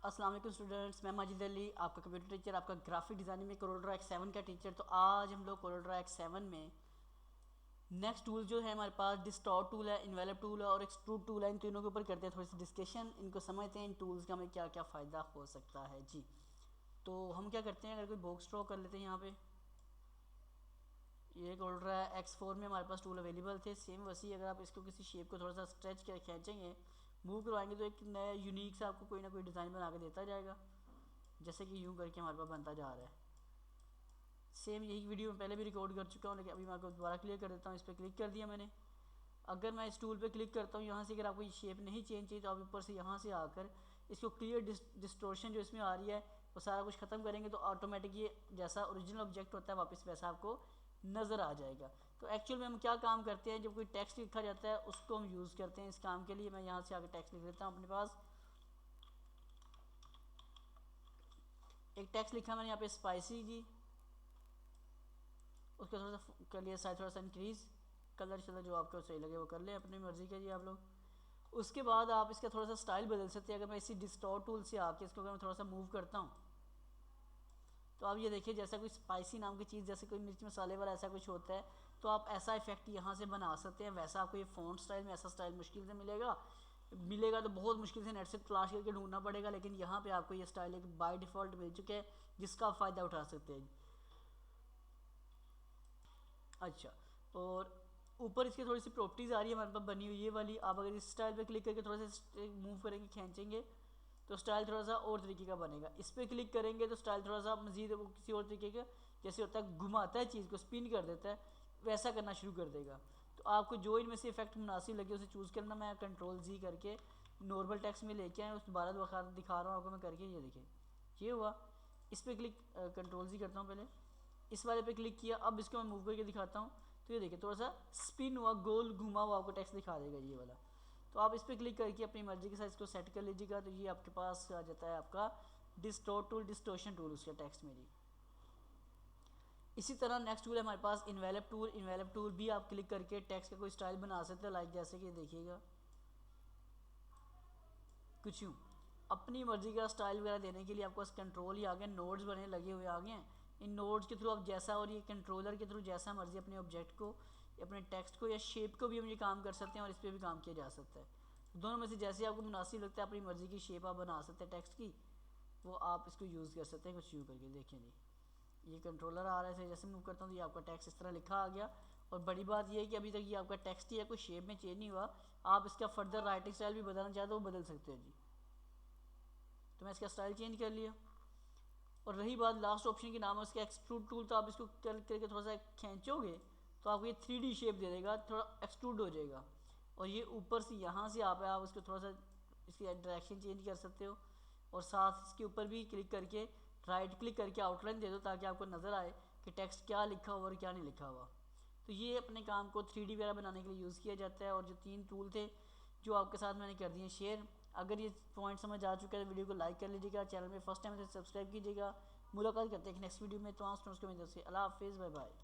अस्सलाम वालेकुम स्टूडेंट्स, मैं माजिद अली, आपका कंप्यूटर टीचर, आपका ग्राफिक डिज़ाइनिंग में कोरोड्रा X7 का टीचर। तो आज हम लोग कोरोड्रा X7 में नेक्स्ट टूल जो है हमारे पास डिस्टॉर्ट टूल है, इन्वेलप टूल है और एक्सट्रूड टूल है। इन तीनों के ऊपर करते हैं थोड़ी सी डिस्कशन, इनको समझते हैं इन टूल्स का हमें क्या क्या फ़ायदा हो सकता है जी। तो हम क्या करते हैं, अगर कोई बॉक्स ड्रॉ कर लेते हैं यहाँ पे, ये कोरोड्रा X4 में हमारे पास टूल अवेलेबल थे सेम वैसी। अगर आप इसको किसी शेप को थोड़ा सा स्ट्रेच कर खींचेंगे, मूव करवाएंगे तो एक नया यूनिक सा आपको कोई ना कोई डिज़ाइन बना के देता जाएगा, जैसे कि यूं करके हमारे पास बनता जा रहा है। सेम यही वीडियो में पहले भी रिकॉर्ड कर चुका हूँ, लेकिन अभी मैं आपको दोबारा क्लियर कर देता हूँ। इस पर क्लिक कर दिया मैंने। अगर मैं इस टूल पे क्लिक करता हूँ यहाँ से, अगर आपको ये शेप नहीं चेंज चाहिए तो आप ऊपर से यहाँ से आकर इसको क्लियर डिस्टोर्शन जो इसमें आ रही है वो सारा कुछ ख़त्म करेंगे तो ऑटोमेटिक ये जैसा ओरिजिनल ऑब्जेक्ट होता है वापस वैसा आपको नज़र आ जाएगा। तो एक्चुअल में हम क्या काम करते हैं, जब कोई टेक्स्ट लिखा जाता है उसको हम यूज़ करते हैं इस काम के लिए। मैं यहाँ से आकर टेक्स्ट लिख लेता हूँ अपने पास। एक टेक्स्ट लिखा मैंने यहाँ पे स्पाइसी जी, उसका थोड़ा सा कर लिया साइज थोड़ा सा इंक्रीज़, कलर शलर जो आपको सही लगे वो कर लें, अपनी मर्ज़ी का जी आप लोग। उसके बाद आप इसका थोड़ा सा स्टाइल बदल सकते हैं। अगर मैं इसी डिस्टॉर्ट टूल से आके इसको अगर मैं थोड़ा सा मूव करता हूँ तो आप ये देखिए, जैसा कोई स्पाइसी नाम की चीज़, जैसे कोई मिर्च मसाले वाला ऐसा कुछ होता है तो आप ऐसा इफेक्ट यहाँ से बना सकते हैं। वैसा आपको ये फ़ॉन्ट स्टाइल में ऐसा स्टाइल मुश्किल से मिलेगा तो बहुत मुश्किल से नेट से तलाश करके ढूंढना पड़ेगा, लेकिन यहाँ पे आपको ये स्टाइल एक बाय डिफ़ॉल्ट मिल चुके हैं जिसका आप फ़ायदा उठा सकते हैं। अच्छा, और ऊपर इसकी थोड़ी सी प्रॉपर्टीज़ आ रही है हमारे पास बनी हुई ये वाली। आप अगर इस स्टाइल पे क्लिक करके थोड़ा सा मूव करेंगे, खींचेंगे तो स्टाइल थोड़ा सा और तरीके का बनेगा। इस पर क्लिक करेंगे तो स्टाइल थोड़ा सा मज़ीद वो किसी और तरीके का, जैसे होता है घुमाता है चीज़ को, स्पिन कर देता है, वैसा करना शुरू कर देगा। तो आपको जो इनमें से इफेक्ट मुनासिब लगे उसे चूज़ करना। मैं कंट्रोल Z करके नॉर्मल टेक्स्ट में लेके आए, उस दोबारा दिखा रहा हूँ आपको मैं करके। ये देखिए ये हुआ। इस पर क्लिक कंट्रोल Z करता हूँ पहले, इस वाले पे क्लिक किया, अब इसको मैं मूव करके दिखाता हूँ तो ये देखिए थोड़ा सा स्पिन हुआ, गोल घुमा हुआ आपको टेक्स्ट दिखा देगा ये वाला। तो आप इस पर क्लिक करके अपनी मर्जी के साथ इसको सेट कर लीजिएगा, तो ये आपके पास आ जाता है आपका डिस्टॉर्ट टूल, डिस्टोर्शन टूल उसके टेक्स्ट में जी। इसी तरह नेक्स्ट टूल है हमारे पास इन्वेलप टूल। इन्वेलप टूल भी आप क्लिक करके टेक्स्ट का कोई स्टाइल बना सकते हैं, लाइक जैसे कि देखिएगा कुछ यूँ अपनी मर्जी का स्टाइल वगैरह देने के लिए आपको कंट्रोल ही आ गया, नोड्स बने लगे हुए आ गए हैं। इन नोड्स के थ्रू आप जैसा, और ये कंट्रोलर के थ्रू जैसा मर्जी अपने ऑब्जेक्ट को, अपने टेक्स्ट को या शेप को भी हम ये काम कर सकते हैं, और इस पर भी काम किया जा सकता है। दोनों में से जैसे आपको मुनासिब लगता है अपनी मर्जी की शेप आप बना सकते हैं टेक्स्ट की, वो आप इसको यूज़ कर सकते हैं कुछ यूँ करके। देखिए जी, ये कंट्रोलर आ रहा है, जैसे मूव करता हूँ तो ये आपका टेक्स्ट इस तरह लिखा आ गया। और बड़ी बात ये है कि अभी तक ये आपका टेक्स्ट ही है, कोई शेप में चेंज नहीं हुआ। आप इसका फर्दर राइटिंग स्टाइल भी बदलना चाहते हो वो बदल सकते हैं जी। तो मैं इसका स्टाइल चेंज कर लिया। और रही बात लास्ट ऑप्शन की, नाम है उसका एक्सट्रूड टूल। तो आप इसको करके थोड़ा सा खींचोगे तो आपको ये 3D शेप दे देगा, थोड़ा एक्सट्रूड हो जाएगा। और ये ऊपर से यहाँ से आप इसको थोड़ा सा इसकी डायरेक्शन चेंज कर सकते हो, और साथ इसके ऊपर भी क्लिक करके राइट क्लिक करके आउटलाइन दे दो ताकि आपको नज़र आए कि टेक्स्ट क्या लिखा हुआ और क्या नहीं लिखा हुआ। तो ये अपने काम को 3D वगैरह बनाने के लिए यूज़ किया जाता है। और जो 3 टूल थे जो आपके साथ मैंने कर दिए शेयर। अगर ये पॉइंट समझ आ चुका है तो वीडियो को लाइक कर लीजिएगा, चैनल में फर्स्ट टाइम से सब्सक्राइब कीजिएगा। मुलाकात करते हैं नेक्स्ट वीडियो में। तो स्टूडेंट्स को मेरी तरफ से अल्लाह हाफिज़, बाय बाय।